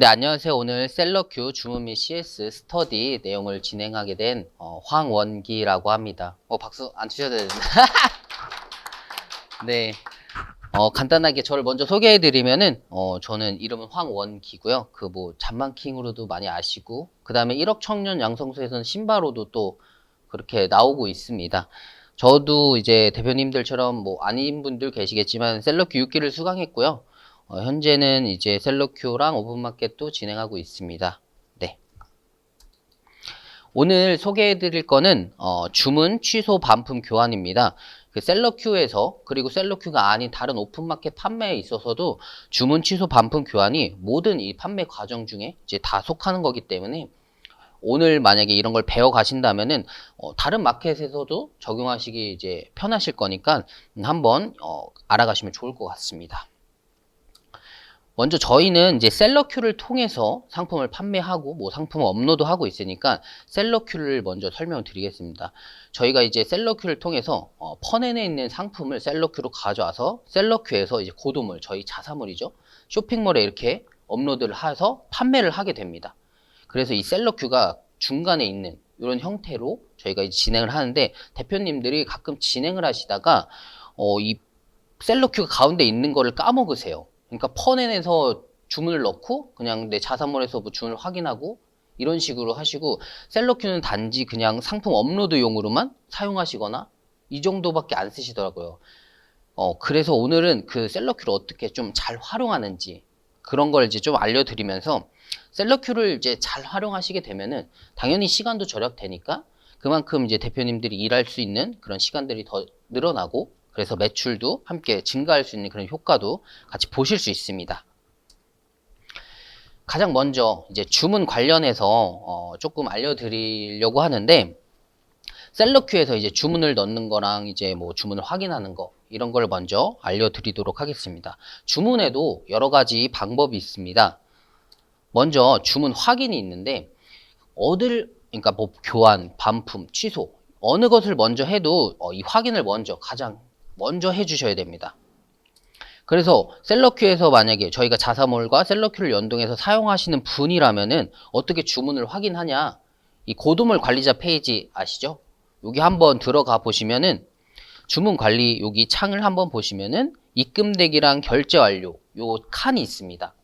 네, 안녕하세요. 오늘 셀러큐 주문 및 CS 스터디 내용을 진행하게 된 황원기라고 합니다. 박수 안 치셔도 되는데. 네, 간단하게 저를 먼저 소개해드리면은 저는 이름은 황원기고요. 그 뭐 잠만킹으로도 많이 아시고, 그 다음에 1억 청년 양성소에서는 신바로도 또 그렇게 나오고 있습니다. 저도 이제 대표님들처럼 뭐 아닌 분들 계시겠지만 셀러큐 6기를 수강했고요. 현재는 이제 셀러큐랑 오픈마켓도 진행하고 있습니다. 네. 오늘 소개해 드릴 거는 주문 취소 반품 교환입니다. 그 셀러큐에서 그리고 셀러큐가 아닌 다른 오픈마켓 판매에 있어서도 주문 취소 반품 교환이 모든 이 판매 과정 중에 이제 다 속하는 거기 때문에 오늘 만약에 이런 걸 배워 가신다면은 다른 마켓에서도 적용하시기 이제 편하실 거니까 한번 알아가시면 좋을 것 같습니다. 먼저 저희는 이제 셀러큐를 통해서 상품을 판매하고 뭐 상품을 업로드하고 있으니까 셀러큐를 먼저 설명을 드리겠습니다. 저희가 이제 셀러큐를 통해서 펀엔에 있는 상품을 셀러큐로 가져와서 셀러큐에서 이제 고도물, 저희 자사물이죠. 쇼핑몰에 이렇게 업로드를 해서 판매를 하게 됩니다. 그래서 이 셀러큐가 중간에 있는 이런 형태로 저희가 이제 진행을 하는데 대표님들이 가끔 진행을 하시다가 이 셀러큐가 가운데 있는 거를 까먹으세요. 그러니까 펀엔에서 주문을 넣고 그냥 내 자사몰에서 뭐 주문을 확인하고 이런 식으로 하시고 셀러큐는 단지 그냥 상품 업로드용으로만 사용하시거나 이 정도밖에 안 쓰시더라고요. 그래서 오늘은 그 셀러큐를 어떻게 좀 잘 활용하는지 그런 걸 이제 좀 알려드리면서 셀러큐를 이제 잘 활용하시게 되면은 당연히 시간도 절약되니까 그만큼 이제 대표님들이 일할 수 있는 그런 시간들이 더 늘어나고 그래서 매출도 함께 증가할 수 있는 그런 효과도 같이 보실 수 있습니다. 가장 먼저 이제 주문 관련해서 조금 알려드리려고 하는데 셀러큐에서 이제 주문을 넣는 거랑 이제 뭐 주문을 확인하는 거 이런 걸 먼저 알려드리도록 하겠습니다. 주문에도 여러 가지 방법이 있습니다. 먼저 주문 확인이 있는데 그러니까 뭐 교환, 반품, 취소 어느 것을 먼저 해도 이 확인을 가장 먼저 해주셔야 됩니다. 그래서 셀러큐에서 만약에 저희가 자사몰과 셀러큐를 연동해서 사용하시는 분이라면은 어떻게 주문을 확인하냐? 이 고도물 관리자 페이지 아시죠? 여기 한번 들어가 보시면은 주문 관리 여기 창을 한번 보시면은 입금 대기랑 결제 완료 요 칸이 있습니다.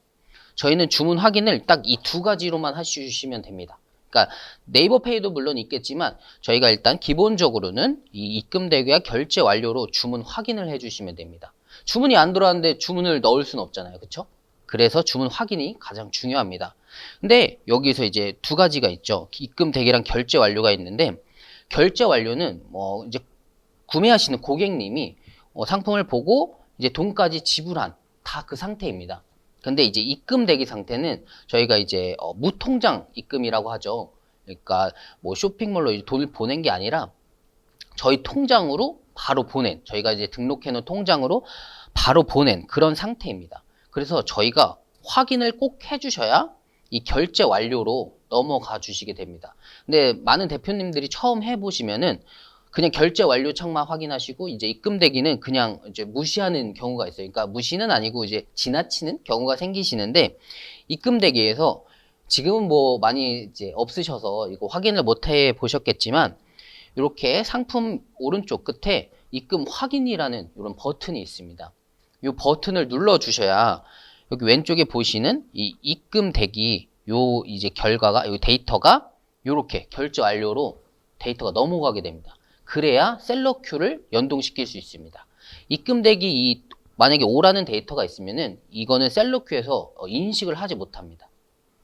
저희는 주문 확인을 딱 이 두 가지로만 해주시면 됩니다. 그러니까 네이버 페이도 물론 있겠지만 저희가 일단 기본적으로는 이 입금 대기와 결제 완료로 주문 확인을 해주시면 됩니다. 주문이 안 들어왔는데 주문을 넣을 수는 없잖아요. 그쵸? 그래서 주문 확인이 가장 중요합니다. 근데 여기서 이제 두 가지가 있죠. 입금 대기랑 결제 완료가 있는데 결제 완료는 이제 구매하시는 고객님이 상품을 보고 이제 돈까지 지불한 다 그 상태입니다. 근데 이제 입금 대기 상태는 저희가 이제 무통장 입금이라고 하죠. 그러니까 뭐 쇼핑몰로 돈을 보낸 게 아니라 저희 통장으로 바로 보낸, 저희가 이제 등록해 놓은 통장으로 바로 보낸 그런 상태입니다. 그래서 저희가 확인을 꼭 해주셔야 이 결제 완료로 넘어가 주시게 됩니다. 근데 많은 대표님들이 처음 해보시면은 그냥 결제 완료 창만 확인하시고 이제 입금 대기는 그냥 이제 무시하는 경우가 있어요. 그러니까 무시는 아니고 이제 지나치는 경우가 생기시는데 입금 대기에서 지금은 뭐 많이 이제 없으셔서 이거 확인을 못 해 보셨겠지만 이렇게 상품 오른쪽 끝에 입금 확인이라는 이런 버튼이 있습니다. 이 버튼을 눌러 주셔야 여기 왼쪽에 보시는 이 입금 대기 요 이제 결과가 요 데이터가 이렇게 결제 완료로 데이터가 넘어가게 됩니다. 그래야 셀러큐를 연동시킬 수 있습니다. 입금 대기 만약에 오라는 데이터가 있으면은 이거는 셀러큐에서 인식을 하지 못합니다.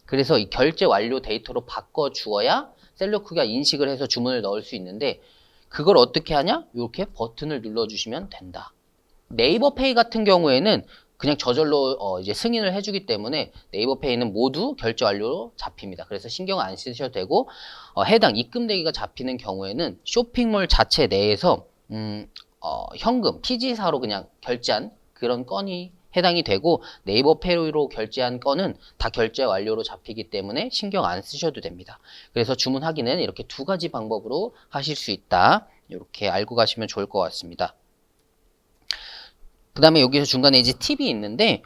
그래서 이 결제 완료 데이터로 바꿔 주어야 셀러큐가 인식을 해서 주문을 넣을 수 있는데 그걸 어떻게 하냐? 이렇게 버튼을 눌러 주시면 된다. 네이버 페이 같은 경우에는 그냥 저절로 이제 승인을 해주기 때문에 네이버 페이는 모두 결제 완료로 잡힙니다. 그래서 신경 안 쓰셔도 되고 해당 입금 대기가 잡히는 경우에는 쇼핑몰 자체 내에서 현금, TG사로 그냥 결제한 그런 건이 해당이 되고 네이버 페이로 결제한 건은 다 결제 완료로 잡히기 때문에 신경 안 쓰셔도 됩니다. 그래서 주문 확인은 이렇게 두 가지 방법으로 하실 수 있다. 이렇게 알고 가시면 좋을 것 같습니다. 그 다음에 여기서 중간에 이제 팁이 있는데,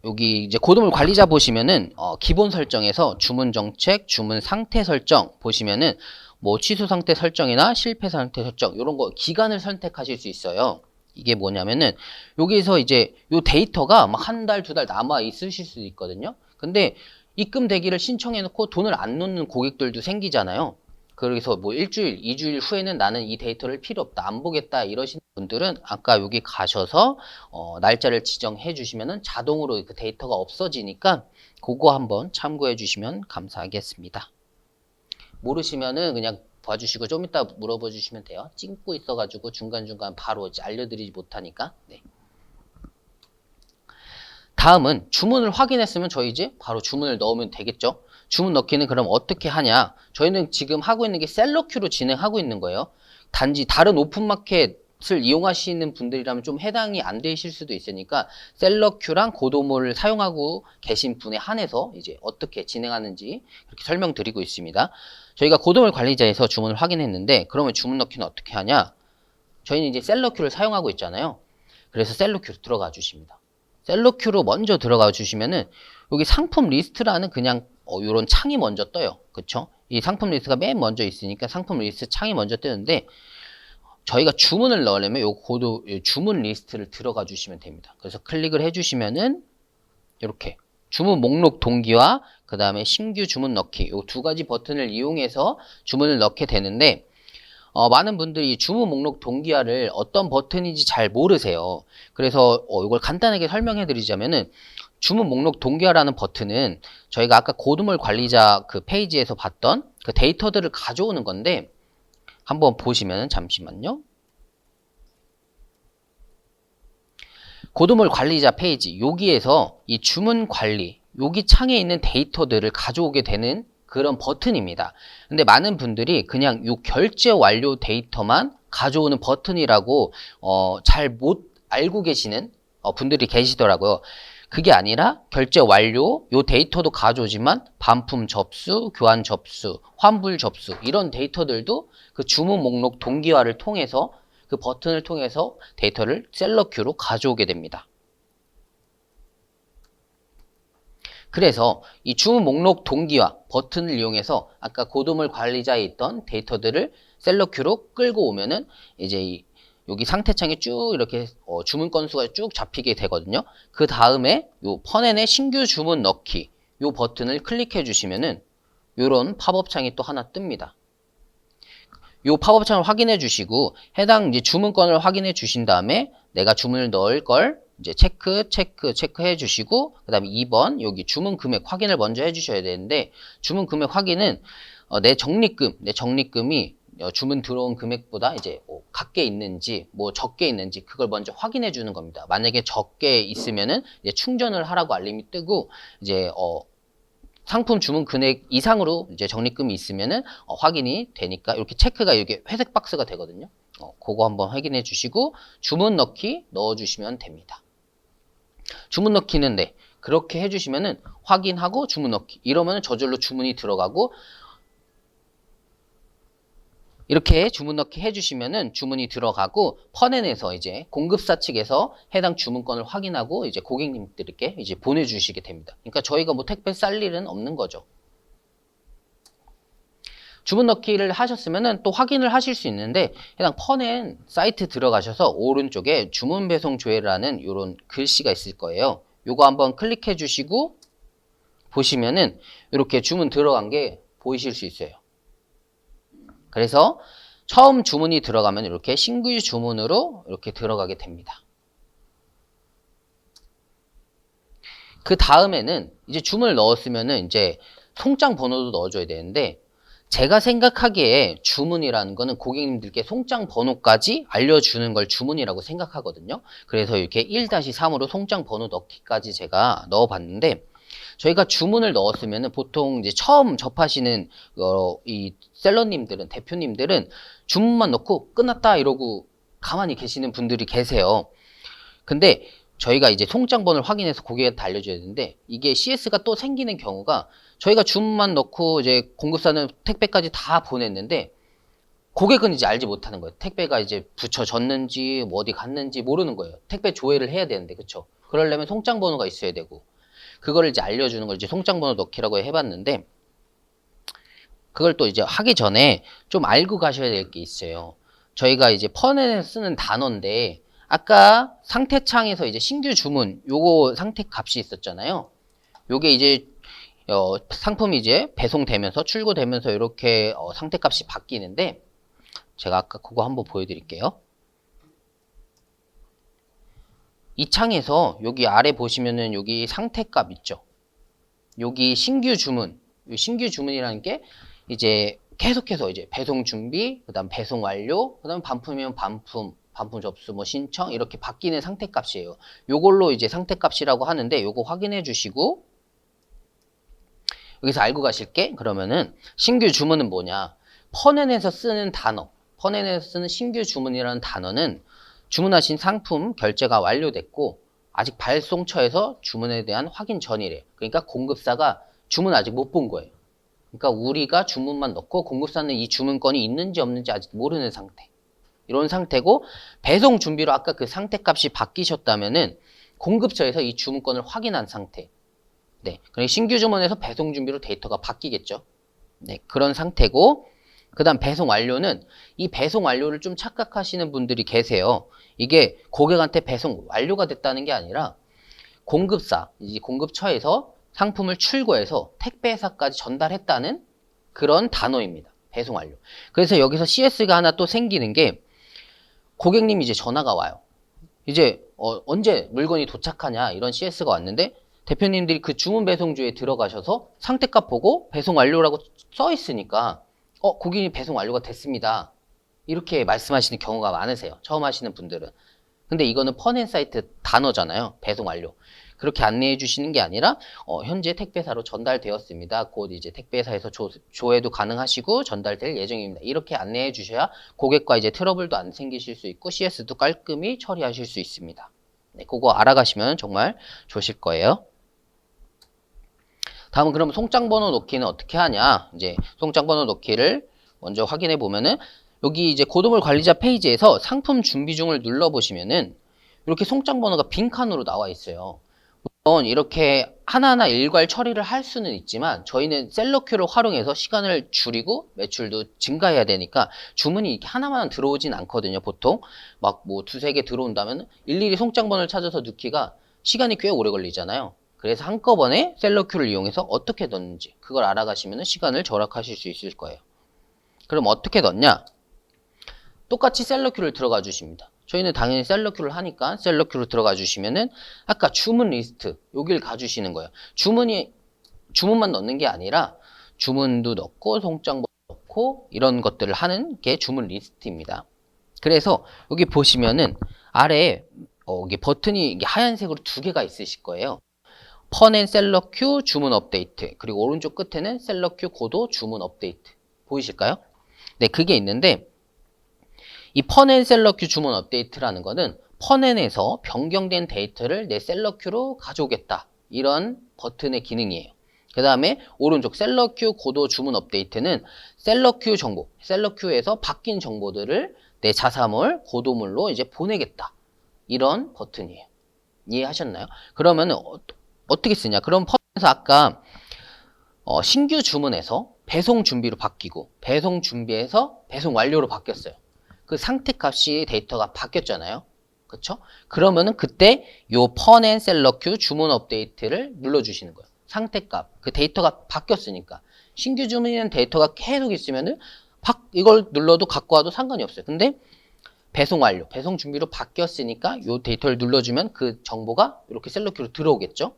여기 이제 고도물 관리자 보시면은 기본 설정에서 주문 정책, 주문 상태 설정 보시면은 뭐 취소 상태 설정이나 실패 상태 설정 이런 거 기간을 선택하실 수 있어요. 이게 뭐냐면은 여기서 이제 요 데이터가 막 한 달, 두 달 남아 있으실 수도 있거든요. 근데 입금 대기를 신청해 놓고 돈을 안 넣는 고객들도 생기잖아요. 그래서 뭐 일주일, 이주일 후에는 나는 이 데이터를 필요 없다, 안 보겠다 이러시는 분들은 아까 여기 가셔서 날짜를 지정해 주시면은 자동으로 그 데이터가 없어지니까 그거 한번 참고해 주시면 감사하겠습니다. 모르시면은 그냥 봐주시고 좀 이따 물어봐 주시면 돼요. 찍고 있어가지고 중간중간 바로 알려드리지 못하니까. 네. 다음은 주문을 확인했으면 저희 이제 바로 주문을 넣으면 되겠죠. 주문 넣기는 그럼 어떻게 하냐? 저희는 지금 하고 있는 게 셀러큐로 진행하고 있는 거예요. 단지 다른 오픈마켓을 이용하시는 분들이라면 좀 해당이 안 되실 수도 있으니까 셀러큐랑 고도모를 사용하고 계신 분에 한해서 이제 어떻게 진행하는지 그렇게 설명드리고 있습니다. 저희가 고도물 관리자에서 주문을 확인했는데 그러면 주문 넣기는 어떻게 하냐? 저희는 이제 셀러큐를 사용하고 있잖아요. 그래서 셀러큐로 들어가 주십니다. 셀러큐로 먼저 들어가 주시면은 여기 상품 리스트라는 그냥 요런 창이 먼저 떠요. 그쵸? 이 상품 리스트가 맨 먼저 있으니까 상품 리스트 창이 먼저 뜨는데 저희가 주문을 넣으려면 요 주문 리스트를 들어가 주시면 됩니다. 그래서 클릭을 해 주시면은 이렇게 주문 목록 동기와 그 다음에 신규 주문 넣기 요 두 가지 버튼을 이용해서 주문을 넣게 되는데 많은 분들이 주문 목록 동기화를 어떤 버튼인지 잘 모르세요. 그래서 이걸 간단하게 설명해 드리자면은 주문 목록 동기화라는 버튼은 저희가 아까 고도물 관리자 그 페이지에서 봤던 그 데이터들을 가져오는 건데 한번 보시면은 잠시만요. 고도물 관리자 페이지 여기에서 이 주문 관리 여기 창에 있는 데이터들을 가져오게 되는 그런 버튼입니다. 근데 많은 분들이 그냥 요 결제 완료 데이터만 가져오는 버튼이라고 잘 못 알고 계시는 분들이 계시더라고요. 그게 아니라 결제 완료 요 데이터도 가져오지만 반품 접수, 교환 접수, 환불 접수 이런 데이터들도 그 주문 목록 동기화를 통해서 그 버튼을 통해서 데이터를 셀러큐로 가져오게 됩니다. 그래서 이 주문 목록 동기화 버튼을 이용해서 아까 고도물 관리자에 있던 데이터들을 셀러큐로 끌고 오면은 이제 여기 상태창에 쭉 이렇게 주문 건수가 쭉 잡히게 되거든요. 그 다음에 요 펀앤의 신규 주문 넣기 요 버튼을 클릭해 주시면은 요런 팝업 창이 또 하나 뜹니다. 요 팝업 창을 확인해 주시고 해당 이제 주문건을 확인해 주신 다음에 내가 주문을 넣을 걸 이제 체크해 주시고 그 다음에 2번 여기 주문 금액 확인을 먼저 해 주셔야 되는데 주문 금액 확인은 내 적립금이 주문 들어온 금액보다 이제 같게 있는지 뭐 적게 있는지 그걸 먼저 확인해 주는 겁니다. 만약에 적게 있으면은 이제 충전을 하라고 알림이 뜨고 이제 상품 주문 금액 이상으로 이제 적립금이 있으면은 확인이 되니까 이렇게 체크가 이렇게 회색 박스가 되거든요. 그거 한번 확인해 주시고 주문 넣기 넣어 주시면 됩니다. 주문 넣기는 네, 그렇게 해 주시면은 확인하고 주문 넣기 이러면은 저절로 주문이 들어가고 이렇게 주문 넣기 해주시면은 주문이 들어가고 펀앤에서 이제 공급사 측에서 해당 주문건을 확인하고 이제 고객님들께 이제 보내주시게 됩니다. 그러니까 저희가 뭐 택배 쌀 일은 없는 거죠. 주문 넣기를 하셨으면은 또 확인을 하실 수 있는데 해당 펀앤 사이트 들어가셔서 오른쪽에 주문 배송 조회라는 이런 글씨가 있을 거예요. 요거 한번 클릭해 주시고 보시면은 이렇게 주문 들어간 게 보이실 수 있어요. 그래서 처음 주문이 들어가면 이렇게 신규 주문으로 이렇게 들어가게 됩니다. 그 다음에는 이제 주문을 넣었으면은 이제 송장 번호도 넣어줘야 되는데 제가 생각하기에 주문이라는 거는 고객님들께 송장 번호까지 알려주는 걸 주문이라고 생각하거든요. 그래서 이렇게 1-3으로 송장 번호 넣기까지 제가 넣어봤는데 저희가 주문을 넣었으면은 보통 이제 처음 접하시는 이 셀러님들은 대표님들은 주문만 넣고 끝났다 이러고 가만히 계시는 분들이 계세요. 근데 저희가 이제 송장 번호를 확인해서 고객한테 알려줘야 되는데 이게 CS가 또 생기는 경우가 저희가 주문만 넣고 이제 공급사는 택배까지 다 보냈는데 고객은 이제 알지 못하는 거예요. 택배가 이제 붙여졌는지 뭐 어디 갔는지 모르는 거예요. 택배 조회를 해야 되는데 그쵸? 그러려면 송장 번호가 있어야 되고 그거를 이제 알려주는 걸 이제 송장번호 넣기라고 해봤는데, 그걸 또 이제 하기 전에 좀 알고 가셔야 될 게 있어요. 저희가 이제 펀에 쓰는 단어인데, 아까 상태창에서 이제 신규 주문, 요거 상태 값이 있었잖아요. 요게 이제 상품이 이제 배송되면서 출고되면서 이렇게 상태값이 바뀌는데, 제가 아까 그거 한번 보여드릴게요. 이 창에서 여기 아래 보시면은 여기 상태값 있죠. 여기 신규 주문, 신규 주문이라는 게 이제 계속해서 이제 배송 준비, 그다음 배송 완료, 그다음 반품이면 반품, 반품 접수, 뭐 신청 이렇게 바뀌는 상태값이에요. 요걸로 이제 상태값이라고 하는데 요거 확인해 주시고 여기서 알고 가실 게 그러면은 신규 주문은 뭐냐? 펀앤에서 쓰는 단어, 펀앤에서 쓰는 신규 주문이라는 단어는 주문하신 상품 결제가 완료됐고 아직 발송처에서 주문에 대한 확인 전이래요. 그러니까 공급사가 주문 아직 못 본 거예요. 그러니까 우리가 주문만 넣고 공급사는 이 주문건이 있는지 없는지 아직 모르는 상태. 이런 상태고 배송 준비로 아까 그 상태값이 바뀌셨다면은 공급처에서 이 주문건을 확인한 상태. 네, 그러니까 신규 주문에서 배송 준비로 데이터가 바뀌겠죠. 네, 그런 상태고 그 다음 배송 완료는 이 배송 완료를 좀 착각하시는 분들이 계세요. 이게 고객한테 배송 완료가 됐다는 게 아니라 공급사, 이제 공급처에서 상품을 출고해서 택배사까지 전달했다는 그런 단어입니다. 배송 완료. 그래서 여기서 CS가 하나 또 생기는 게 고객님이 이제 전화가 와요. 이제 언제 물건이 도착하냐 이런 CS가 왔는데 대표님들이 그 주문 배송주에 들어가셔서 상태값 보고 배송 완료라고 써 있으니까 고객님 배송 완료가 됐습니다. 이렇게 말씀하시는 경우가 많으세요. 처음 하시는 분들은. 근데 이거는 펀앤 사이트 단어잖아요. 배송 완료. 그렇게 안내해 주시는 게 아니라 현재 택배사로 전달되었습니다. 곧 이제 택배사에서 조회도 가능하시고 전달될 예정입니다. 이렇게 안내해 주셔야 고객과 이제 트러블도 안 생기실 수 있고 CS도 깔끔히 처리하실 수 있습니다. 네, 그거 알아가시면 정말 좋으실 거예요. 다음은 그럼 송장번호 넣기는 어떻게 하냐? 이제 송장번호 넣기를 먼저 확인해 보면은 여기 이제 고도물 관리자 페이지에서 상품 준비 중을 눌러 보시면은 이렇게 송장번호가 빈칸으로 나와 있어요. 물론 이렇게 하나하나 일괄 처리를 할 수는 있지만 저희는 셀러큐를 활용해서 시간을 줄이고 매출도 증가해야 되니까 주문이 이렇게 하나만 들어오진 않거든요. 보통 막 뭐 두세 개 들어온다면 일일이 송장번호를 찾아서 넣기가 시간이 꽤 오래 걸리잖아요. 그래서 한꺼번에 셀러큐를 이용해서 어떻게 넣는지 그걸 알아가시면 시간을 절약하실 수 있을 거예요. 그럼 어떻게 넣냐? 똑같이 셀러큐를 들어가 주십니다. 저희는 당연히 셀러큐를 하니까 셀러큐로 들어가 주시면은 아까 주문 리스트 여길 가주시는 거예요. 주문만 넣는 게 아니라 주문도 넣고 송장번호 넣고 이런 것들을 하는 게 주문 리스트입니다. 그래서 여기 보시면은 아래에 여기 버튼이 이게 하얀색으로 두 개가 있으실 거예요. 펀앤 셀러큐 주문 업데이트 그리고 오른쪽 끝에는 셀러큐 고도 주문 업데이트 보이실까요? 네, 그게 있는데 이 펀앤 셀러큐 주문 업데이트라는 거는 펀앤에서 변경된 데이터를 내 셀러큐로 가져오겠다 이런 버튼의 기능이에요. 그 다음에 오른쪽 셀러큐 고도 주문 업데이트는 셀러큐 정보, 셀러큐에서 바뀐 정보들을 내 자사몰, 고도물로 이제 보내겠다 이런 버튼이에요. 이해하셨나요? 그러면 어떻게 쓰냐? 그럼 펀에서 아까 신규 주문에서 배송 준비로 바뀌고 배송 준비에서 배송 완료로 바뀌었어요. 그 상태 값이 데이터가 바뀌었잖아요. 그쵸? 그러면은 그때 요 펀앤 셀러큐 주문 업데이트를 눌러주시는 거예요. 상태 값, 그 데이터가 바뀌었으니까. 신규 주문이라는 데이터가 계속 있으면은 이걸 눌러도 갖고 와도 상관이 없어요. 근데 배송 완료, 배송 준비로 바뀌었으니까 요 데이터를 눌러주면 그 정보가 이렇게 셀러큐로 들어오겠죠?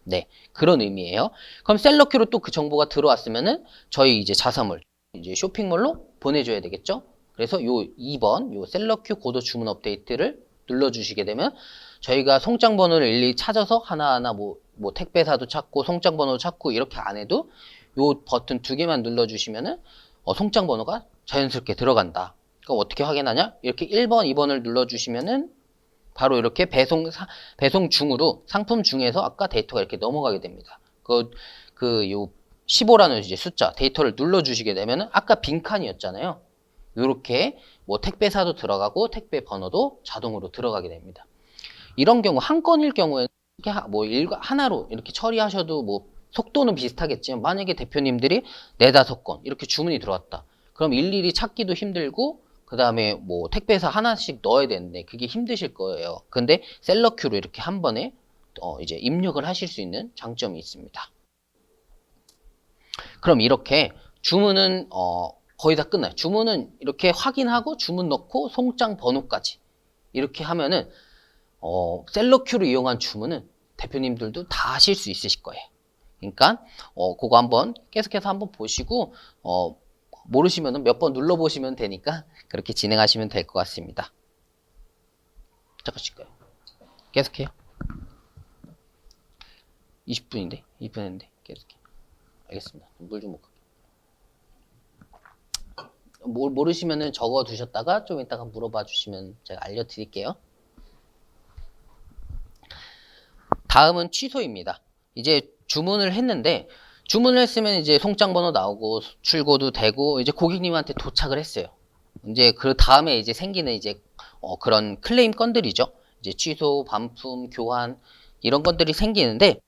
네, 그런 의미예요. 그럼 셀러큐로 또 그 정보가 들어왔으면은 저희 이제 자사몰, 이제 쇼핑몰로 보내줘야 되겠죠? 그래서 요 2번, 요 셀러큐 고도 주문 업데이트를 눌러주시게 되면 저희가 송장번호를 일일이 찾아서 하나하나 뭐 택배사도 찾고 송장번호도 찾고 이렇게 안 해도 요 버튼 두 개만 눌러주시면은 송장번호가 자연스럽게 들어간다. 그럼 어떻게 확인하냐? 이렇게 1번, 2번을 눌러주시면은 바로 이렇게 배송 중으로 상품 중에서 아까 데이터가 이렇게 넘어가게 됩니다. 요 15라는 이제 숫자 데이터를 눌러주시게 되면은 아까 빈칸이었잖아요. 이렇게 뭐 택배사도 들어가고 택배 번호도 자동으로 들어가게 됩니다. 이런 경우 한 건일 경우에는 이렇게 뭐 하나로 이렇게 처리하셔도 뭐 속도는 비슷하겠지만 만약에 대표님들이 4-5건 이렇게 주문이 들어왔다. 그럼 일일이 찾기도 힘들고 그 다음에 뭐 택배사 하나씩 넣어야 되는데 그게 힘드실 거예요. 근데 셀러큐로 이렇게 한 번에 이제 입력을 하실 수 있는 장점이 있습니다. 그럼 이렇게 주문은 거의 다 끝나요. 주문은 이렇게 확인하고 주문 넣고 송장 번호까지 이렇게 하면은 셀러큐를 이용한 주문은 대표님들도 다 하실 수 있으실 거예요. 그러니까 그거 한번 계속해서 한번 보시고 모르시면은 몇 번 눌러보시면 되니까 그렇게 진행하시면 될 것 같습니다. 잠깐 쉴까요? 계속해요. 20분인데 20분 했는데 계속해요. 알겠습니다. 물 좀 먹을게요. 모르시면은 적어 두셨다가 좀 이따가 물어봐 주시면 제가 알려드릴게요. 다음은 취소입니다. 이제 주문을 했는데 주문을 했으면 이제 송장 번호 나오고 출고도 되고 이제 고객님한테 도착을 했어요. 이제 그 다음에 이제 생기는 이제 그런 클레임 건들이죠. 이제 취소, 반품, 교환 이런 건들이 생기는데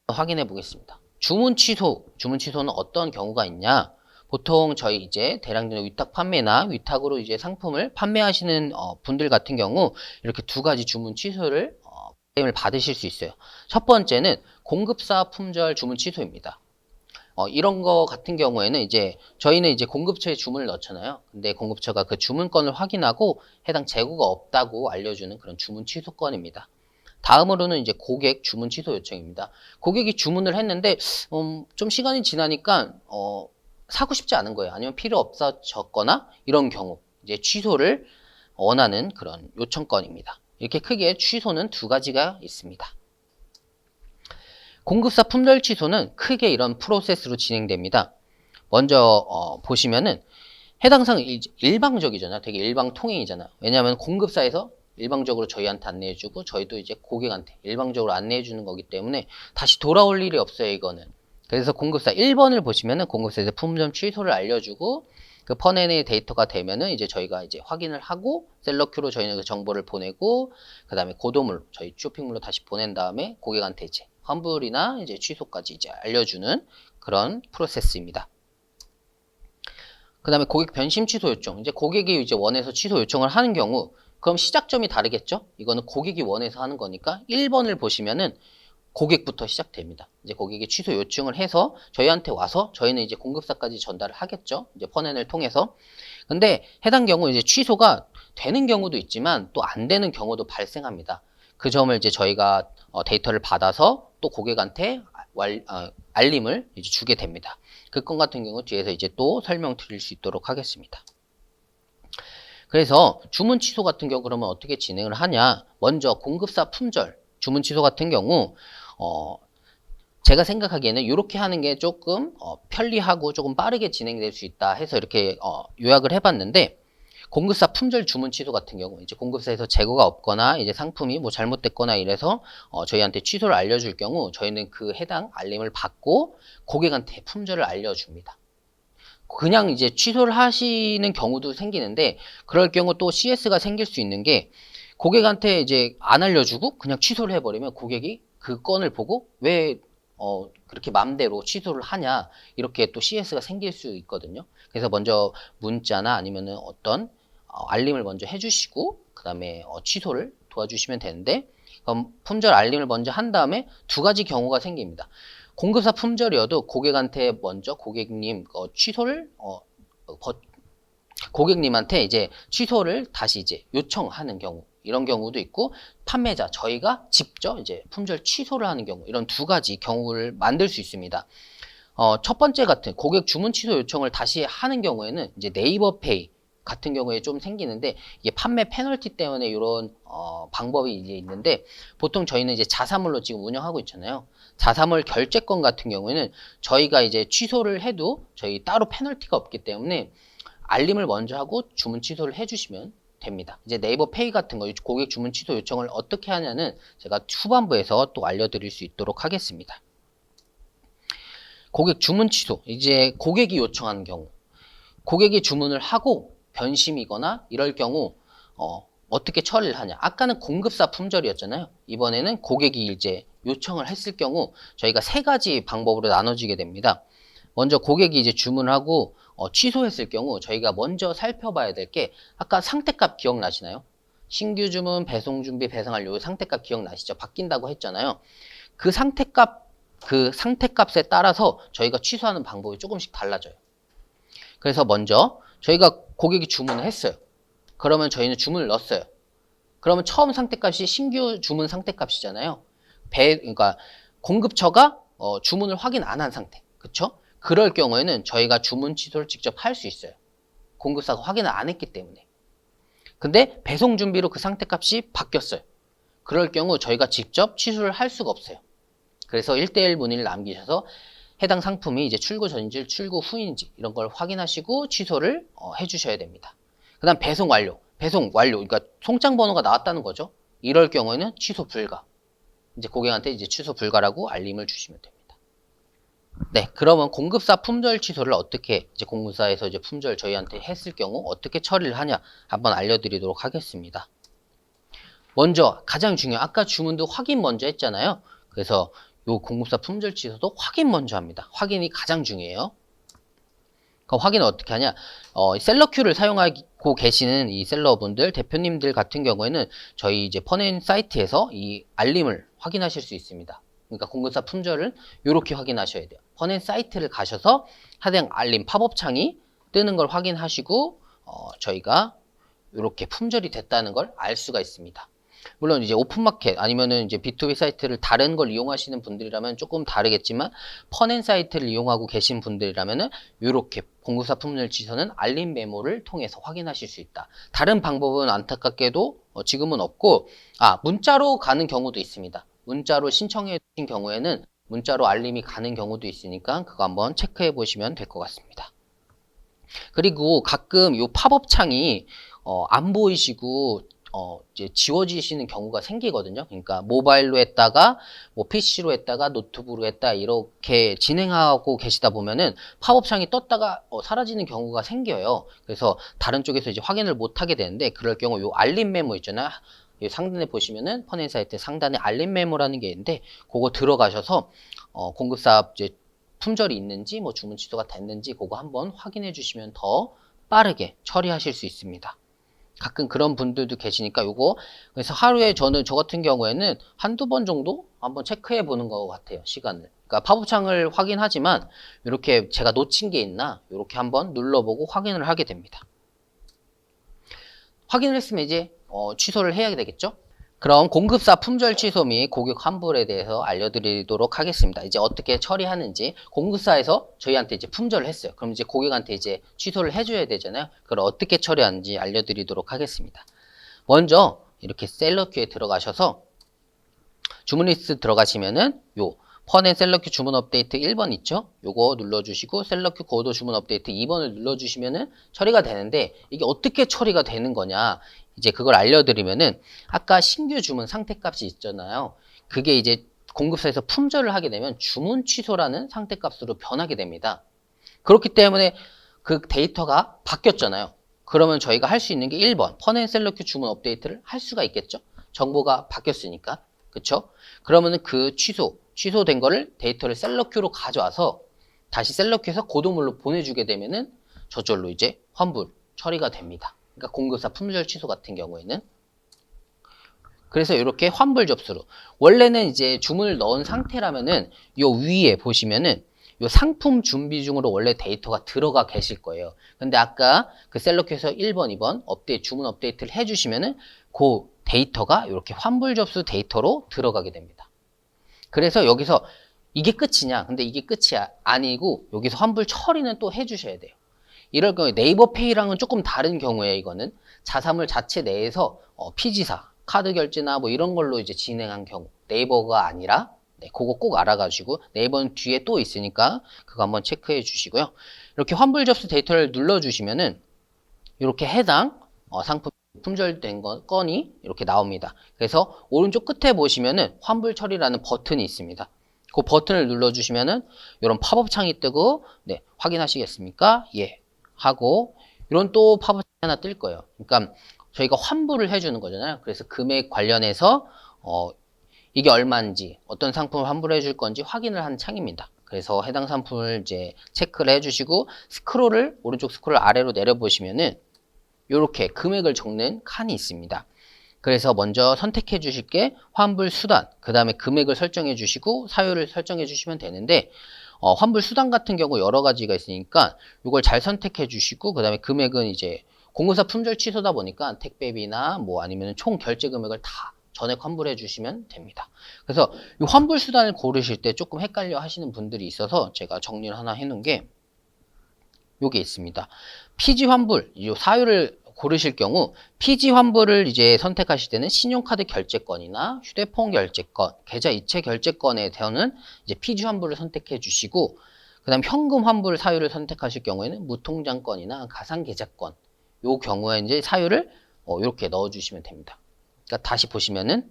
확인해 보겠습니다. 주문 취소는 어떤 경우가 있냐? 보통 저희 이제 대량전 위탁 판매나 위탁으로 이제 상품을 판매하시는 분들 같은 경우 이렇게 두 가지 주문 취소를 클레임을 받으실 수 있어요. 첫 번째는 공급사 품절 주문 취소입니다. 이런 거 같은 경우에는 이제 저희는 이제 공급처에 주문을 넣잖아요. 근데 공급처가 그 주문건을 확인하고 해당 재고가 없다고 알려주는 그런 주문 취소건입니다. 다음으로는 이제 고객 주문 취소 요청입니다. 고객이 주문을 했는데 좀 시간이 지나니까 사고 싶지 않은 거예요. 아니면 필요 없어졌거나 이런 경우 이제 취소를 원하는 그런 요청건입니다. 이렇게 크게 취소는 두 가지가 있습니다. 공급사 품절 취소는 크게 이런 프로세스로 진행됩니다. 먼저 보시면은 해당 사항 일방적이잖아요. 되게 일방통행이잖아요. 왜냐하면 공급사에서 일방적으로 저희한테 안내해주고 저희도 이제 고객한테 일방적으로 안내해주는 거기 때문에 다시 돌아올 일이 없어요. 이거는. 그래서 공급사 1번을 보시면은 공급사에서 품절 취소를 알려주고 그 펀엔의 데이터가 되면은 이제 저희가 이제 확인을 하고 셀러큐로 저희는 그 정보를 보내고 그 다음에 고도물 저희 쇼핑몰로 다시 보낸 다음에 고객한테 이제 환불이나 이제 취소까지 이제 알려주는 그런 프로세스입니다. 그 다음에 고객 변심 취소 요청. 이제 고객이 이제 원해서 취소 요청을 하는 경우, 그럼 시작점이 다르겠죠? 이거는 고객이 원해서 하는 거니까 1번을 보시면은 고객부터 시작됩니다. 이제 고객이 취소 요청을 해서 저희한테 와서 저희는 이제 공급사까지 전달을 하겠죠? 이제 펀엔을 통해서. 근데 해당 경우 이제 취소가 되는 경우도 있지만 또 안 되는 경우도 발생합니다. 그 점을 이제 저희가 데이터를 받아서 또 고객한테 알림을 이제 주게 됩니다. 그 건 같은 경우 뒤에서 이제 또 설명드릴 수 있도록 하겠습니다. 그래서 주문 취소 같은 경우 그러면 어떻게 진행을 하냐? 먼저 공급사 품절 주문 취소 같은 경우 제가 생각하기에는 이렇게 하는 게 조금 편리하고 조금 빠르게 진행될 수 있다 해서 이렇게 요약을 해봤는데 공급사 품절 주문 취소 같은 경우 이제 공급사에서 재고가 없거나 이제 상품이 뭐 잘못됐거나 이래서 저희한테 취소를 알려줄 경우 저희는 그 해당 알림을 받고 고객한테 품절을 알려줍니다. 그냥 이제 취소를 하시는 경우도 생기는데 그럴 경우 또 CS가 생길 수 있는 게 고객한테 이제 안 알려주고 그냥 취소를 해버리면 고객이 그 건을 보고 왜 그렇게 맘대로 취소를 하냐 이렇게 또 CS가 생길 수 있거든요. 그래서 먼저 문자나 아니면은 어떤 알림을 먼저 해주시고 그 다음에 취소를 도와주시면 되는데 그럼 품절 알림을 먼저 한 다음에 두 가지 경우가 생깁니다. 공급사 품절이어도 고객한테 먼저 고객님 취소를 고객님한테 이제 취소를 다시 이제 요청하는 경우 이런 경우도 있고 판매자 저희가 직접 이제 품절 취소를 하는 경우 이런 두 가지 경우를 만들 수 있습니다. 첫 번째 같은 고객 주문 취소 요청을 다시 하는 경우에는 이제 네이버 페이 같은 경우에 좀 생기는데 이게 판매 페널티 때문에 이런 방법이 이제 있는데 보통 저희는 이제 자사몰로 지금 운영하고 있잖아요. 자사몰 결제권 같은 경우에는 저희가 이제 취소를 해도 저희 따로 페널티가 없기 때문에 알림을 먼저 하고 주문 취소를 해주시면 됩니다. 이제 네이버 페이 같은 거 고객 주문 취소 요청을 어떻게 하냐는 제가 후반부에서 또 알려드릴 수 있도록 하겠습니다. 고객 주문 취소 이제 고객이 요청하는 경우 고객이 주문을 하고 변심이거나 이럴 경우 어떻게 처리를 하냐. 아까는 공급사 품절이었잖아요. 이번에는 고객이 이제 요청을 했을 경우 저희가 세 가지 방법으로 나눠지게 됩니다. 먼저 고객이 이제 주문을 하고 취소했을 경우 저희가 먼저 살펴봐야 될 게 아까 상태값 기억나시나요? 신규 주문, 배송 준비, 배송 완료 상태값 기억나시죠? 바뀐다고 했잖아요. 그 상태값에 따라서 저희가 취소하는 방법이 조금씩 달라져요. 그래서 먼저 저희가 고객이 주문을 했어요. 그러면 저희는 주문을 넣었어요. 그러면 처음 상태값이 신규 주문 상태값이잖아요. 그러니까 공급처가 주문을 확인 안 한 상태. 그쵸? 그럴 경우에는 저희가 주문 취소를 직접 할 수 있어요. 공급사가 확인을 안 했기 때문에. 근데 배송 준비로 그 상태값이 바뀌었어요. 그럴 경우 저희가 직접 취소를 할 수가 없어요. 그래서 1대1 문의를 남기셔서 해당 상품이 이제 출고 전인지 출고 후인지 이런 걸 확인하시고 취소를 해주셔야 됩니다. 그 다음 배송 완료. 배송 완료. 그러니까 송장 번호가 나왔다는 거죠. 이럴 경우에는 취소 불가. 이제 고객한테 이제 취소 불가라고 알림을 주시면 됩니다. 네, 그러면 공급사 품절 취소를 어떻게 이제 공급사에서 이제 품절 저희한테 했을 경우 어떻게 처리를 하냐 한번 알려드리도록 하겠습니다. 먼저 가장 중요한 아까 주문도 확인 먼저 했잖아요. 그래서 요 공급사 품절 취소도 확인 먼저 합니다. 확인이 가장 중요해요. 그 확인은 어떻게 하냐? 셀러큐를 사용하고 계시는 이 셀러분들, 대표님들 같은 경우에는 저희 이제 퍼넨 사이트에서 이 알림을 확인하실 수 있습니다. 그러니까 공급사 품절을 이렇게 확인하셔야 돼요. 퍼넨 사이트를 가셔서 해당 알림 팝업 창이 뜨는 걸 확인하시고 저희가 이렇게 품절이 됐다는 걸 알 수가 있습니다. 물론 이제 오픈마켓 아니면은 이제 B2B 사이트를 다른 걸 이용하시는 분들이라면 조금 다르겠지만 퍼넨 사이트를 이용하고 계신 분들이라면은 이렇게 공급사 품절 취소는 알림 메모를 통해서 확인하실 수 있다. 다른 방법은 안타깝게도 지금은 없고 문자로 가는 경우도 있습니다. 문자로 신청해 주신 경우에는 문자로 알림이 가는 경우도 있으니까 그거 한번 체크해 보시면 될 것 같습니다. 그리고 가끔 이 팝업 창이 안 보이시고 이제 지워지시는 경우가 생기거든요. 그러니까 모바일로 했다가 뭐 PC로 했다가 노트북으로 했다 이렇게 진행하고 계시다 보면은 팝업 창이 떴다가 사라지는 경우가 생겨요. 그래서 다른 쪽에서 이제 확인을 못 하게 되는데 그럴 경우 요 알림 메모 있잖아요. 이 상단에 보시면은 퍼넨 사이트 상단에 알림 메모라는 게 있는데 그거 들어가셔서 공급사 이제 품절이 있는지 뭐 주문 취소가 됐는지 그거 한번 확인해 주시면 더 빠르게 처리하실 수 있습니다. 가끔 그런 분들도 계시니까 요거 그래서 하루에 저 같은 경우에는 한두 번 정도 한번 체크해 보는 것 같아요. 시간을. 그러니까 팝업창을 확인하지만 이렇게 제가 놓친 게 있나 이렇게 한번 눌러보고 확인을 하게 됩니다. 확인을 했으면 이제 취소를 해야 되겠죠? 그럼 공급사 품절 취소 및 고객 환불에 대해서 알려드리도록 하겠습니다. 이제 어떻게 처리하는지 공급사에서 저희한테 이제 품절을 했어요. 그럼 이제 고객한테 이제 취소를 해줘야 되잖아요. 그걸 어떻게 처리하는지 알려드리도록 하겠습니다. 먼저 이렇게 셀러큐에 들어가셔서 주문 리스트 들어가시면은 요 퍼넨 셀러큐 주문 업데이트 1번 있죠? 요거 눌러주시고 셀러큐 고도 주문 업데이트 2번을 눌러주시면은 처리가 되는데 이게 어떻게 처리가 되는 거냐 이제 그걸 알려드리면은 아까 신규 주문 상태값이 있잖아요. 그게 이제 공급사에서 품절을 하게 되면 주문 취소라는 상태값으로 변하게 됩니다. 그렇기 때문에 그 데이터가 바뀌었잖아요. 그러면 저희가 할 수 있는 게 1번 퍼넨 셀러큐 주문 업데이트를 할 수가 있겠죠? 정보가 바뀌었으니까. 그쵸? 그러면은 그 취소된 거를 데이터를 셀러큐로 가져와서 다시 셀러큐에서 고도물로 보내주게 되면은 저절로 이제 환불 처리가 됩니다. 그러니까 공급사 품절 취소 같은 경우에는 그래서 이렇게 환불 접수로 원래는 이제 주문을 넣은 상태라면은 요 위에 보시면은 요 상품 준비 중으로 원래 데이터가 들어가 계실 거예요. 근데 아까 그 셀러큐에서 1번, 2번 주문 업데이트를 해주시면은 그 데이터가 이렇게 환불 접수 데이터로 들어가게 됩니다. 그래서 여기서 이게 끝이냐? 근데 이게 끝이 아니고 여기서 환불 처리는 또 해주셔야 돼요. 이럴 경우에 네이버페이랑은 조금 다른 경우에 이거는 자사물 자체 내에서 피지사, 카드 결제나 뭐 이런 걸로 이제 진행한 경우 네이버가 아니라 그거 꼭 알아가지고 네이버는 뒤에 또 있으니까 그거 한번 체크해 주시고요. 이렇게 환불 접수 데이터를 눌러주시면은 이렇게 해당 상품 품절된 건이 이렇게 나옵니다. 그래서 오른쪽 끝에 보시면은 환불 처리라는 버튼이 있습니다. 그 버튼을 눌러주시면은 이런 팝업 창이 뜨고 확인하시겠습니까? 예 하고 이런 또 팝업 창이 하나 뜰 거예요. 그러니까 저희가 환불을 해주는 거잖아요. 그래서 금액 관련해서 이게 얼마인지 어떤 상품을 환불해 줄 건지 확인을 하는 창입니다. 그래서 해당 상품을 이제 체크를 해주시고 오른쪽 스크롤 아래로 내려보시면은 이렇게 금액을 적는 칸이 있습니다. 그래서 먼저 선택해 주실 게 환불 수단, 그 다음에 금액을 설정해 주시고 사유를 설정해 주시면 되는데 환불 수단 같은 경우 여러 가지가 있으니까 이걸 잘 선택해 주시고 그 다음에 금액은 이제 공급사 품절 취소다 보니까 택배비나 뭐 아니면 총 결제 금액을 다 전액 환불해 주시면 됩니다. 그래서 이 환불 수단을 고르실 때 조금 헷갈려 하시는 분들이 있어서 제가 정리를 하나 해 놓은 게 요게 있습니다. 피지 환불, 이 사유를 고르실 경우 피지 환불을 이제 선택하실 때는 신용카드 결제권이나 휴대폰 결제권, 계좌 이체 결제권에 대해서는 이제 피지 환불을 선택해 주시고 그다음 현금 환불 사유를 선택하실 경우에는 무통장권이나 가상계좌권 요 경우에 이제 사유를 이렇게 넣어 주시면 됩니다. 그러니까 다시 보시면은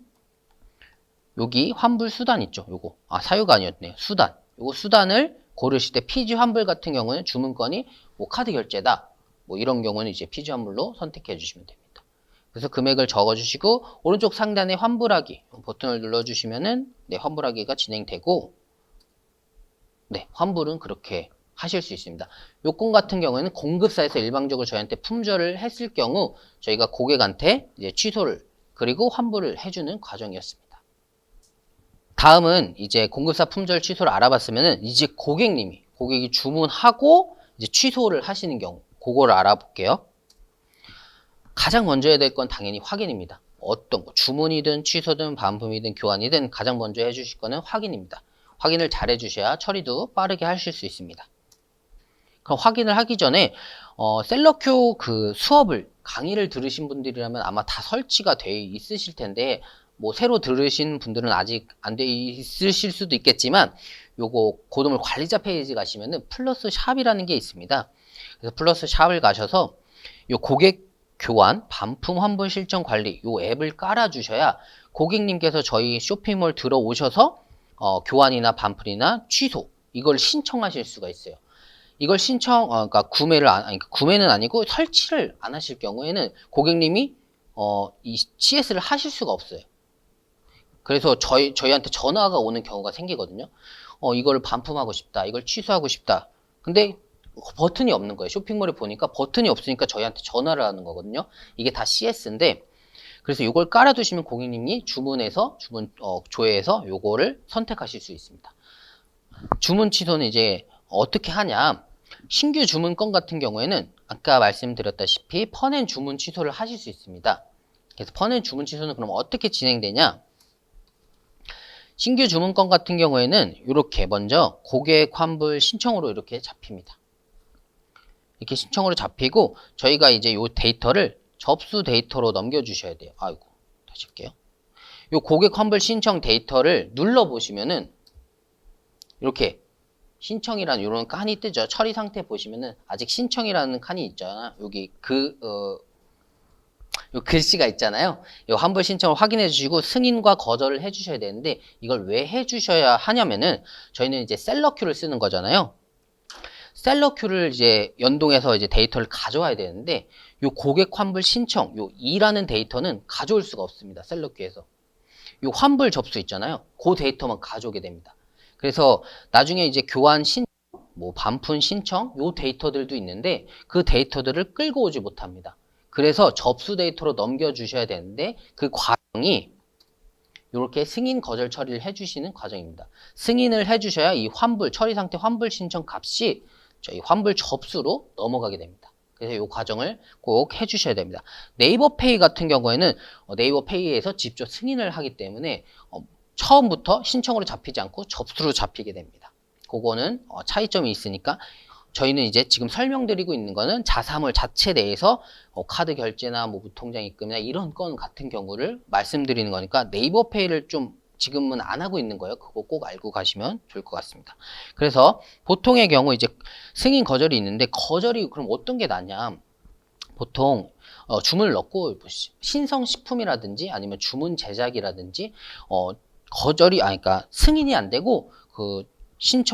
여기 환불 수단 있죠. 요거 사유가 아니었네요. 수단. 요거 수단을 고르실 때 피지 환불 같은 경우는 주문건이 뭐 카드 결제다. 뭐 이런 경우는 이제 피지 환불로 선택해 주시면 됩니다. 그래서 금액을 적어 주시고 오른쪽 상단에 환불하기 버튼을 눌러 주시면은 네, 환불하기가 진행되고 네, 환불은 그렇게 하실 수 있습니다. 요건 같은 경우에는 공급사에서 일방적으로 저희한테 품절을 했을 경우 저희가 고객한테 이제 취소를 그리고 환불을 해주는 과정이었습니다. 다음은 이제 공급사 품절 취소를 알아봤으면은 이제 고객이 주문하고 이제 취소를 하시는 경우 그거를 알아볼게요. 가장 먼저 해야 될 건 당연히 확인입니다. 어떤 거 주문이든 취소든 반품이든 교환이든 가장 먼저 해주실 거는 확인입니다. 확인을 잘 해주셔야 처리도 빠르게 하실 수 있습니다. 그럼 확인을 하기 전에 셀러큐 그 수업을 강의를 들으신 분들이라면 아마 다 설치가 돼 있으실 텐데 뭐 새로 들으신 분들은 아직 안 돼 있으실 수도 있겠지만 요거 고도물 관리자 페이지 가시면은 플러스 샵이라는 게 있습니다. 그래서 플러스 샵을 가셔서 요 고객 교환 반품 환불 실정 관리 요 앱을 깔아 주셔야 고객님께서 저희 쇼핑몰 들어오셔서 교환이나 반품이나 취소 이걸 신청하실 수가 있어요. 이걸 그러니까 구매는 아니고 설치를 안 하실 경우에는 고객님이 이 CS를 하실 수가 없어요. 그래서 저희한테 전화가 오는 경우가 생기거든요. 이걸 반품하고 싶다. 이걸 취소하고 싶다. 근데 버튼이 없는 거예요. 쇼핑몰에 보니까 버튼이 없으니까 저희한테 전화를 하는 거거든요. 이게 다 CS인데 그래서 이걸 깔아두시면 고객님이 조회해서 요거를 선택하실 수 있습니다. 주문 취소는 이제 어떻게 하냐? 신규 주문 건 같은 경우에는 아까 말씀드렸다시피 펀앤 주문 취소를 하실 수 있습니다. 그래서 펀앤 주문 취소는 그럼 어떻게 진행되냐? 신규 주문 건 같은 경우에는 이렇게 먼저 고객 환불 신청으로 이렇게 잡힙니다. 이렇게 신청으로 잡히고 저희가 이제 이 데이터를 접수 데이터로 넘겨주셔야 돼요. 아이고 다시 할게요. 이 고객 환불 신청 데이터를 눌러보시면은 이렇게 신청이라는 이런 칸이 뜨죠. 처리 상태 보시면은 아직 신청이라는 칸이 있잖아요. 여기 요 글씨가 있잖아요. 이 환불 신청을 확인해 주시고 승인과 거절을 해 주셔야 되는데 이걸 왜 해 주셔야 하냐면은 저희는 이제 셀러큐를 쓰는 거잖아요. 셀러큐를 이제 연동해서 이제 데이터를 가져와야 되는데 요 고객 환불 신청 요 2라는 데이터는 가져올 수가 없습니다. 셀러큐에서. 요 환불 접수 있잖아요. 그 데이터만 가져오게 됩니다. 그래서 나중에 이제 교환 신청, 뭐 반품 신청 요 데이터들도 있는데 그 데이터들을 끌고 오지 못합니다. 그래서 접수 데이터로 넘겨주셔야 되는데 그 과정이 이렇게 승인 거절 처리를 해주시는 과정입니다. 승인을 해주셔야 이 환불 처리 상태 환불 신청 값이 저희 환불 접수로 넘어가게 됩니다. 그래서 이 과정을 꼭 해주셔야 됩니다. 네이버페이 같은 경우에는 네이버페이에서 직접 승인을 하기 때문에 처음부터 신청으로 잡히지 않고 접수로 잡히게 됩니다. 그거는 차이점이 있으니까 저희는 이제 지금 설명드리고 있는 거는 자사몰 자체 내에서 카드 결제나 뭐 무통장 입금이나 이런 건 같은 경우를 말씀드리는 거니까 네이버페이를 좀 지금은 안 하고 있는 거예요. 그거 꼭 알고 가시면 좋을 것 같습니다. 그래서 보통의 경우 이제 승인 거절이 있는데 거절이 그럼 어떤 게 낫냐? 보통 주문을 넣고 신성식품이라든지 아니면 주문 제작이라든지 그러니까 승인이 안 되고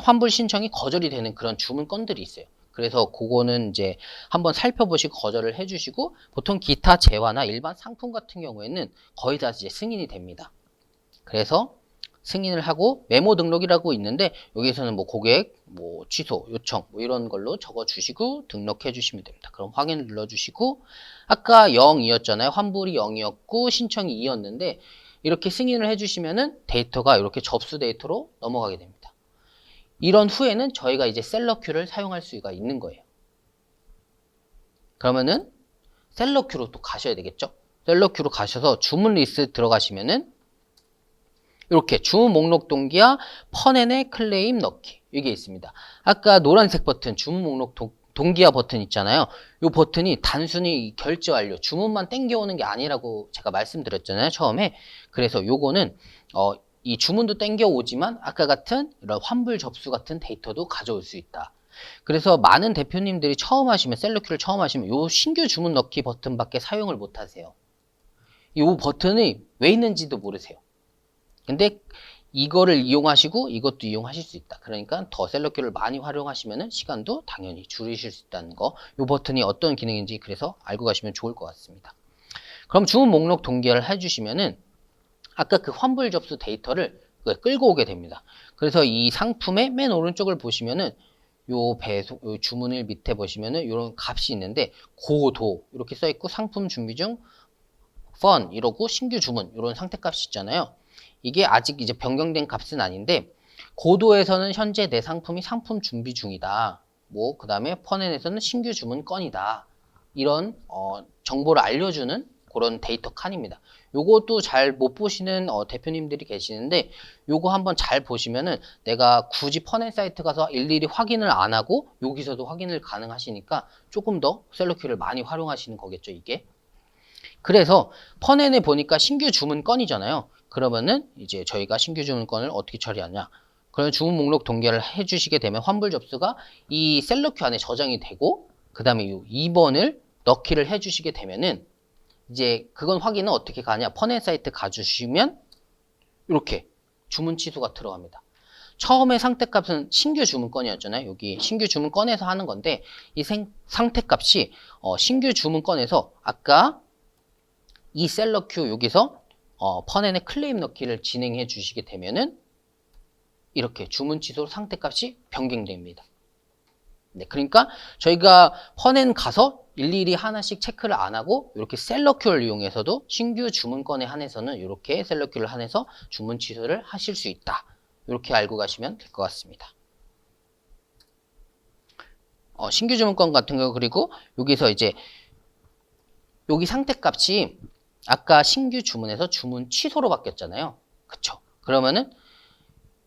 환불 신청이 거절이 되는 그런 주문 건들이 있어요. 그래서 그거는 이제 한번 살펴보시고 거절을 해주시고, 보통 기타 재화나 일반 상품 같은 경우에는 거의 다 이제 승인이 됩니다. 그래서 승인을 하고 메모 등록이라고 있는데, 여기서는 뭐 고객, 뭐 취소, 요청 뭐 이런 걸로 적어 주시고 등록해 주시면 됩니다. 그럼 확인을 눌러 주시고, 아까 0이었잖아요. 환불이 0이었고 신청이 2였는데 이렇게 승인을 해 주시면은 데이터가 이렇게 접수 데이터로 넘어가게 됩니다. 이런 후에는 저희가 이제 셀러큐를 사용할 수가 있는 거예요. 그러면은 셀러큐로 또 가셔야 되겠죠? 셀러큐로 가셔서 주문 리스트 들어가시면은 이렇게 주문 목록 동기와 펀앤의 클레임 넣기, 이게 있습니다. 아까 노란색 버튼 주문 목록 동기화 버튼 있잖아요. 이 버튼이 단순히 결제 완료, 주문만 땡겨오는 게 아니라고 제가 말씀드렸잖아요, 처음에. 그래서 요거는 이 주문도 땡겨오지만 아까 같은 이런 환불 접수 같은 데이터도 가져올 수 있다. 그래서 많은 대표님들이 처음 하시면, 셀러큐를 처음 하시면 요 신규 주문 넣기 버튼밖에 사용을 못 하세요. 이 버튼이 왜 있는지도 모르세요. 근데 이거를 이용하시고 이것도 이용하실 수 있다. 그러니까 더 셀러큐를 많이 활용하시면 시간도 당연히 줄이실 수 있다는 거, 이 버튼이 어떤 기능인지 그래서 알고 가시면 좋을 것 같습니다. 그럼 주문 목록 동기화를 해주시면은 아까 그 환불 접수 데이터를 끌고 오게 됩니다. 그래서 이 상품의 맨 오른쪽을 보시면은 요 배송, 요 주문일 밑에 보시면은 이런 값이 있는데, 고도 이렇게 써 있고 상품 준비 중 펀 이러고 신규 주문 이런 상태값이 있잖아요. 이게 아직 이제 변경된 값은 아닌데, 고도에서는 현재 내 상품이 상품 준비 중이다. 뭐 그 다음에 펀앤에서는 신규 주문 건이다. 이런 정보를 알려주는 그런 데이터 칸입니다. 요것도 잘 못 보시는 대표님들이 계시는데, 요거 한번 잘 보시면은 내가 굳이 펀앤 사이트 가서 일일이 확인을 안 하고 여기서도 확인을 가능하시니까 조금 더 셀러큐를 많이 활용하시는 거겠죠, 이게. 그래서 펀앤에 보니까 신규 주문 건이잖아요. 그러면은 이제 저희가 신규 주문 건을 어떻게 처리하냐? 그러면 주문 목록 동기화를 해주시게 되면 환불 접수가 이 셀러큐 안에 저장이 되고, 그 다음에 이 2번을 넣기를 해주시게 되면은 이제 그건 확인은 어떻게 가냐? 펀앤 사이트 가주시면 이렇게 주문 취소가 들어갑니다. 처음에 상태값은 신규 주문건이었잖아요. 여기 신규 주문건에서 하는 건데, 이 상태값이 신규 주문건에서 아까 이 셀러큐 여기서 펀앤의 클레임 넣기를 진행해 주시게 되면은 이렇게 주문 취소 상태값이 변경됩니다. 네, 그러니까 저희가 펀앤 가서 일일이 하나씩 체크를 안 하고 이렇게 셀러큐를 이용해서도 신규 주문건에 한해서는 이렇게 셀러큐를 한해서 주문 취소를 하실 수 있다. 이렇게 알고 가시면 될 것 같습니다. 신규 주문건 같은 경우, 그리고 여기서 이제 여기 상태값이 아까 신규 주문에서 주문 취소로 바뀌었잖아요. 그쵸? 그러면은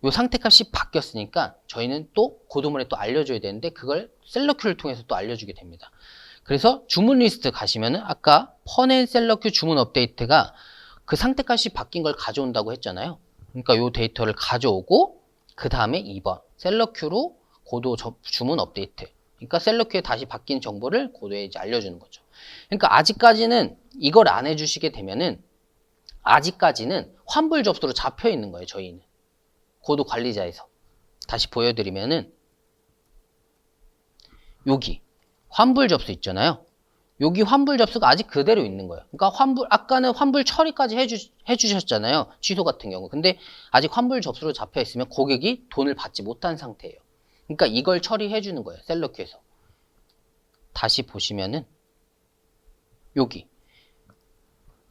요 상태값이 바뀌었으니까 저희는 또 고도물에 또 알려줘야 되는데, 그걸 셀러큐를 통해서 또 알려주게 됩니다. 그래서 주문 리스트 가시면은 아까 펀앤 셀러큐 주문 업데이트가 그 상태값이 바뀐 걸 가져온다고 했잖아요. 그러니까 요 데이터를 가져오고 그 다음에 2번 셀러큐로 고도 주문 업데이트, 그러니까 셀러큐에 다시 바뀐 정보를 고도에 이제 알려주는 거죠. 그러니까 아직까지는 이걸 안 해주시게 되면은 아직까지는 환불 접수로 잡혀 있는 거예요. 저희는 고도 관리자에서 다시 보여드리면은 여기 환불 접수 있잖아요. 여기 환불 접수가 아직 그대로 있는 거예요. 그러니까 아까는 환불 처리까지 해주셨잖아요. 취소 같은 경우. 근데 아직 환불 접수로 잡혀 있으면 고객이 돈을 받지 못한 상태예요. 그러니까 이걸 처리해 주는 거예요. 셀러큐에서. 다시 보시면은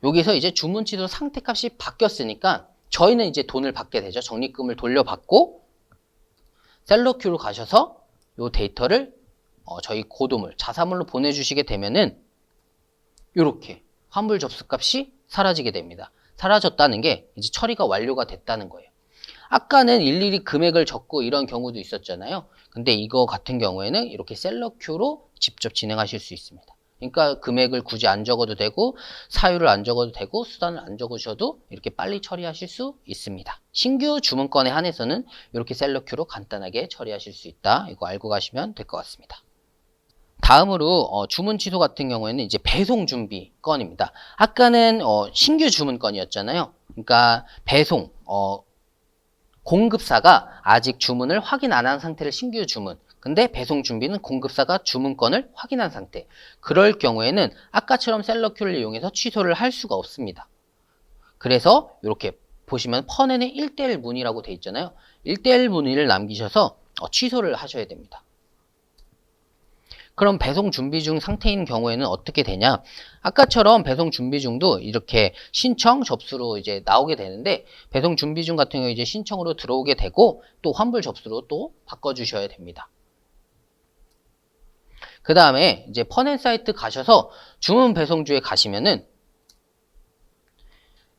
여기서 이제 주문 취소 상태값이 바뀌었으니까 저희는 이제 돈을 받게 되죠. 적립금을 돌려받고 셀러큐로 가셔서 이 데이터를 저희 고도물, 자사물로 보내주시게 되면은 이렇게 환불 접수값이 사라지게 됩니다. 사라졌다는 게 이제 처리가 완료가 됐다는 거예요. 아까는 일일이 금액을 적고 이런 경우도 있었잖아요. 근데 이거 같은 경우에는 이렇게 셀러큐로 직접 진행하실 수 있습니다. 그러니까 금액을 굳이 안 적어도 되고 사유를 안 적어도 되고 수단을 안 적으셔도 이렇게 빨리 처리하실 수 있습니다. 신규 주문건에 한해서는 이렇게 셀러큐로 간단하게 처리하실 수 있다. 이거 알고 가시면 될 것 같습니다. 다음으로 주문 취소 같은 경우에는 이제 배송 준비 건입니다. 아까는 신규 주문 건이었잖아요. 그러니까 배송 공급사가 아직 주문을 확인 안 한 상태를 신규 주문. 근데 배송 준비는 공급사가 주문건을 확인한 상태. 그럴 경우에는 아까처럼 셀러큐를 이용해서 취소를 할 수가 없습니다. 그래서 이렇게 보시면 펀엔에 1대1 문의라고 되어 있잖아요. 1대1 문의를 남기셔서 취소를 하셔야 됩니다. 그럼 배송 준비 중 상태인 경우에는 어떻게 되냐? 아까처럼 배송 준비 중도 이렇게 신청 접수로 이제 나오게 되는데, 배송 준비 중 같은 경우 이제 신청으로 들어오게 되고, 또 환불 접수로 또 바꿔주셔야 됩니다. 그 다음에 이제 펀엔 사이트 가셔서 주문 배송주에 가시면은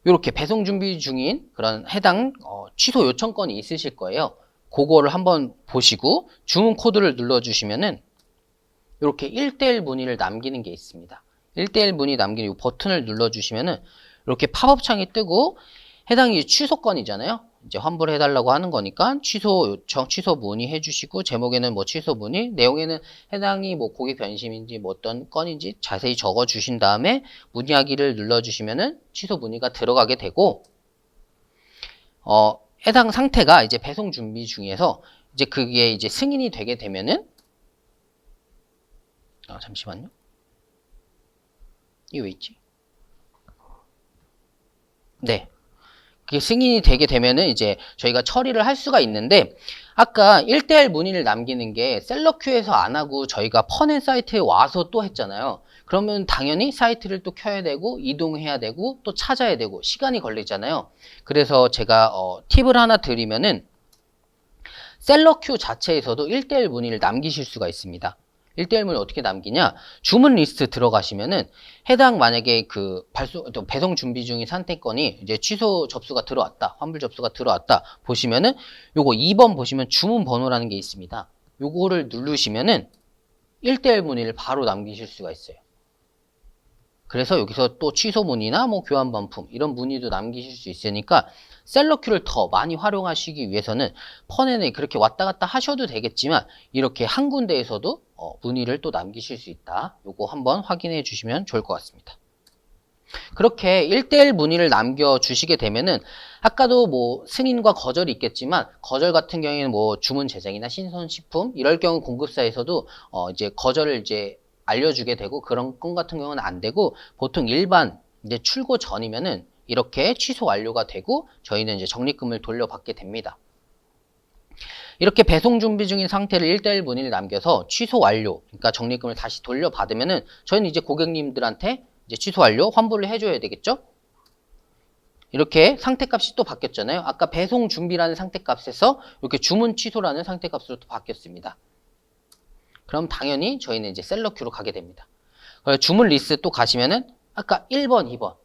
이렇게 배송 준비 중인 그런 해당 취소 요청건이 있으실 거예요. 그거를 한번 보시고 주문 코드를 눌러주시면은 이렇게 1대1 문의를 남기는 게 있습니다. 1대1 문의 남기는 이 버튼을 눌러주시면은 이렇게 팝업 창이 뜨고, 해당이 취소건이잖아요. 이제 환불해달라고 하는 거니까 취소 요청, 취소 문의 해주시고, 제목에는 뭐 취소 문의, 내용에는 해당이 뭐 고객 변심인지 뭐 어떤 건인지 자세히 적어주신 다음에 문의하기를 눌러주시면은 취소 문의가 들어가게 되고, 해당 상태가 이제 배송 준비 중에서 이제 그게 이제 승인이 되게 되면은, 잠시만요. 이게 왜 있지? 네. 그게 승인이 되게 되면은 이제 저희가 처리를 할 수가 있는데, 아까 1대1 문의를 남기는 게 셀러큐에서 안 하고 저희가 펀엔 사이트에 와서 또 했잖아요. 그러면 당연히 사이트를 또 켜야 되고 이동해야 되고 또 찾아야 되고 시간이 걸리잖아요. 그래서 제가 팁을 하나 드리면은, 셀러큐 자체에서도 1대1 문의를 남기실 수가 있습니다. 1대1 문의 어떻게 남기냐? 주문 리스트 들어가시면은 해당 만약에 그 배송 준비 중인 상태건이 이제 취소 접수가 들어왔다, 환불 접수가 들어왔다 보시면은 요거 2번 보시면 주문 번호라는 게 있습니다. 요거를 누르시면은 1대1 문의를 바로 남기실 수가 있어요. 그래서 여기서 또 취소 문의나 뭐 교환 반품 이런 문의도 남기실 수 있으니까, 셀러큐를 더 많이 활용하시기 위해서는 펀엔에 그렇게 왔다 갔다 하셔도 되겠지만 이렇게 한 군데에서도 문의를 또 남기실 수 있다. 요거 한번 확인해 주시면 좋을 것 같습니다. 그렇게 1대1 문의를 남겨주시게 되면은, 아까도 뭐 승인과 거절이 있겠지만, 거절 같은 경우에는 뭐 주문 제작이나 신선식품 이럴 경우 공급사에서도 이제 거절을 이제 알려주게 되고, 그런 건 같은 경우는 안 되고, 보통 일반 이제 출고 전이면은 이렇게 취소 완료가 되고 저희는 이제 적립금을 돌려받게 됩니다. 이렇게 배송 준비 중인 상태를 1대1 문의를 남겨서 취소 완료, 그러니까 적립금을 다시 돌려받으면은 저희는 이제 고객님들한테 이제 취소 완료, 환불을 해줘야 되겠죠? 이렇게 상태값이 또 바뀌었잖아요. 아까 배송 준비라는 상태값에서 이렇게 주문 취소라는 상태값으로 또 바뀌었습니다. 그럼 당연히 저희는 이제 셀러큐로 가게 됩니다. 주문 리스트 또 가시면은 아까 1번, 2번.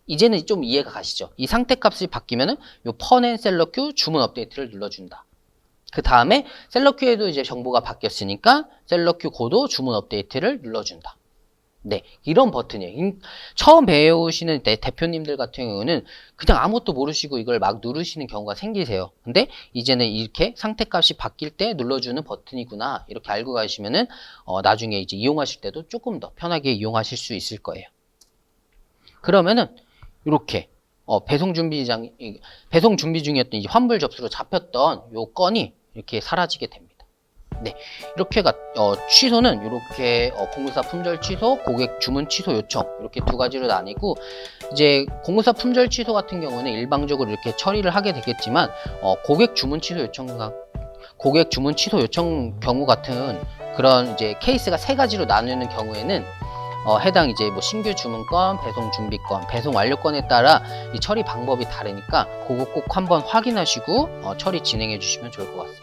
이제는 좀 이해가 가시죠? 이 상태값이 바뀌면은 요 펀엔 셀러큐 주문 업데이트를 눌러준다. 그 다음에 셀러큐에도 이제 정보가 바뀌었으니까 셀러큐 고도 주문 업데이트를 눌러준다. 네, 이런 버튼이에요. 처음 배우시는 대표님들 같은 경우는 그냥 아무것도 모르시고 이걸 막 누르시는 경우가 생기세요. 근데 이제는 이렇게 상태값이 바뀔 때 눌러주는 버튼이구나, 이렇게 알고 가시면은 나중에 이제 이용하실 때도 조금 더 편하게 이용하실 수 있을 거예요. 그러면은 이렇게 배송 준비 중이었던 이 환불 접수로 잡혔던 요 건이 이렇게 사라지게 됩니다. 네, 이렇게 취소는 이렇게 공급사 품절 취소, 고객 주문 취소 요청, 이렇게 두 가지로 나뉘고, 이제 공급사 품절 취소 같은 경우는 일방적으로 이렇게 처리를 하게 되겠지만, 고객 주문 취소 요청 경우 같은 그런 이제 케이스가 세 가지로 나누는 경우에는 해당 이제 뭐 신규 주문건, 배송 준비건, 배송 완료건에 따라 이 처리 방법이 다르니까 그거 꼭 한번 확인하시고 처리 진행해 주시면 좋을 것 같습니다.